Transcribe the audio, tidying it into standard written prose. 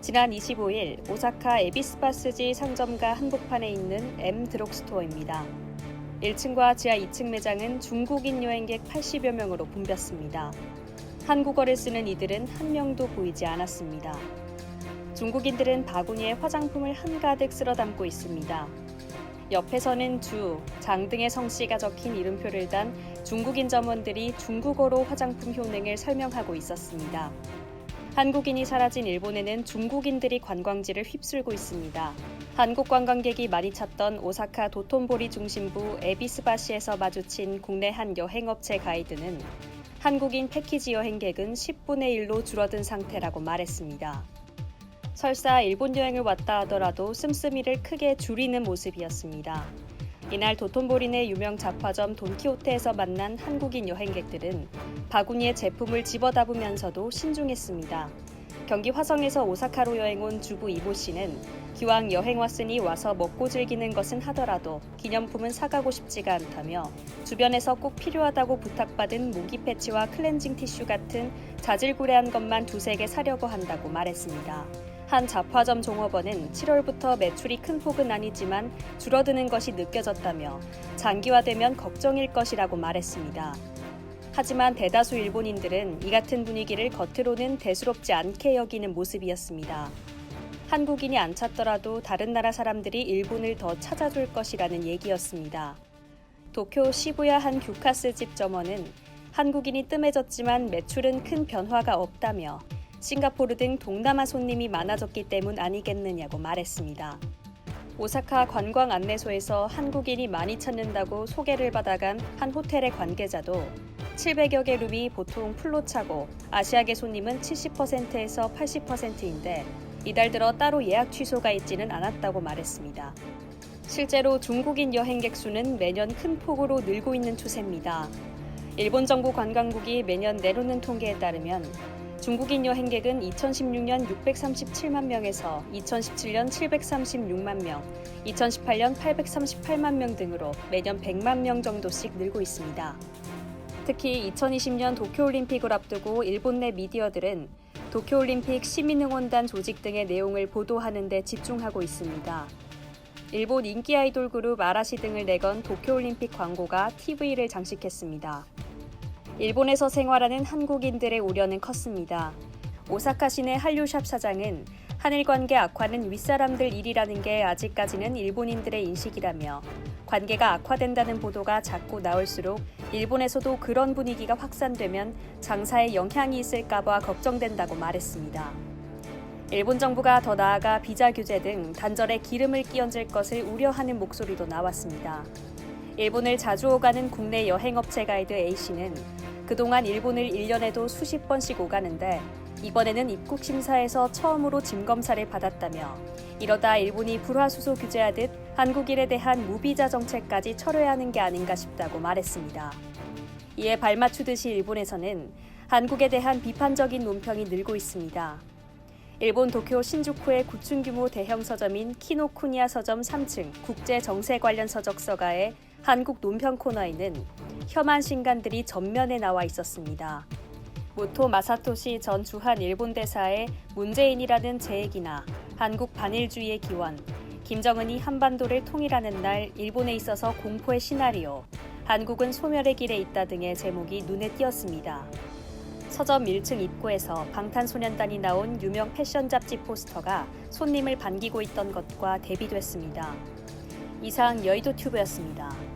지난 25일 오사카 에비스바스지 상점가 한복판에 있는 M 드럭스토어입니다. 1층과 지하 2층 매장은 중국인 여행객 80여 명으로 붐볐습니다. 한국어를 쓰는 이들은 한 명도 보이지 않았습니다. 중국인들은 바구니에 화장품을 한가득 쓸어 담고 있습니다. 옆에서는 주, 장 등의 성씨가 적힌 이름표를 단 중국인 점원들이 중국어로 화장품 효능을 설명하고 있었습니다. 한국인이 사라진 일본에는 중국인들이 관광지를 휩쓸고 있습니다. 한국 관광객이 많이 찾던 오사카 도톤보리 중심부 에비스바시에서 마주친 국내 한 여행업체 가이드는 한국인 패키지 여행객은 10분의 1로 줄어든 상태라고 말했습니다. 설사 일본 여행을 왔다 하더라도 씀씀이를 크게 줄이는 모습이었습니다. 이날 도톤보리 내 유명 잡화점 돈키호테에서 만난 한국인 여행객들은 바구니에 제품을 집어담으면서도 신중했습니다. 경기 화성에서 오사카로 여행 온 주부 이모 씨는 기왕 여행 왔으니 와서 먹고 즐기는 것은 하더라도 기념품은 사가고 싶지가 않다며 주변에서 꼭 필요하다고 부탁받은 모기 패치와 클렌징 티슈 같은 자질구레한 것만 두세 개 사려고 한다고 말했습니다. 한 잡화점 종업원은 7월부터 매출이 큰 폭은 아니지만 줄어드는 것이 느껴졌다며 장기화되면 걱정일 것이라고 말했습니다. 하지만 대다수 일본인들은 이 같은 분위기를 겉으로는 대수롭지 않게 여기는 모습이었습니다. 한국인이 안 찾더라도 다른 나라 사람들이 일본을 더 찾아줄 것이라는 얘기였습니다. 도쿄 시부야 한 규카스 집 점원은 한국인이 뜸해졌지만 매출은 큰 변화가 없다며 싱가포르 등 동남아 손님이 많아졌기 때문 아니겠느냐고 말했습니다. 오사카 관광 안내소에서 한국인이 많이 찾는다고 소개를 받아간 한 호텔의 관계자도 700여 개 룸이 보통 풀로 차고 아시아계 손님은 70%에서 80%인데 이달 들어 따로 예약 취소가 있지는 않았다고 말했습니다. 실제로 중국인 여행객 수는 매년 큰 폭으로 늘고 있는 추세입니다. 일본 정부 관광국이 매년 내놓는 통계에 따르면 중국인 여행객은 2016년 637만 명에서 2017년 736만 명, 2018년 838만 명 등으로 매년 100만 명 정도씩 늘고 있습니다. 특히 2020년 도쿄올림픽을 앞두고 일본 내 미디어들은 도쿄올림픽 시민응원단 조직 등의 내용을 보도하는 데 집중하고 있습니다. 일본 인기 아이돌 그룹 아라시 등을 내건 도쿄올림픽 광고가 TV를 장식했습니다. 일본에서 생활하는 한국인들의 우려는 컸습니다. 오사카 시내 한류샵 사장은 한일 관계 악화는 윗사람들 일이라는 게 아직까지는 일본인들의 인식이라며 관계가 악화된다는 보도가 자꾸 나올수록 일본에서도 그런 분위기가 확산되면 장사에 영향이 있을까봐 걱정된다고 말했습니다. 일본 정부가 더 나아가 비자 규제 등 단절에 기름을 끼얹을 것을 우려하는 목소리도 나왔습니다. 일본을 자주 오가는 국내 여행업체 가이드 A씨는 그동안 일본을 1년에도 수십 번씩 오가는데 이번에는 입국 심사에서 처음으로 짐검사를 받았다며 이러다 일본이 불화수소 규제하듯 한국인에 대한 무비자 정책까지 철회해야 하는 게 아닌가 싶다고 말했습니다. 이에 발맞추듯이 일본에서는 한국에 대한 비판적인 논평이 늘고 있습니다. 일본 도쿄 신주쿠의 구층 규모 대형 서점인 키노쿠니야 서점 3층 국제 정세 관련 서적서가의 한국 논평 코너에는 혐한 신간들이 전면에 나와 있었습니다. 모토 마사토시 전 주한 일본 대사의 문재인이라는 제액이나 한국 반일주의의 기원, 김정은이 한반도를 통일하는 날 일본에 있어서 공포의 시나리오, 한국은 소멸의 길에 있다 등의 제목이 눈에 띄었습니다. 서점 1층 입구에서 방탄소년단이 나온 유명 패션 잡지 포스터가 손님을 반기고 있던 것과 대비됐습니다. 이상 여의도 튜브였습니다.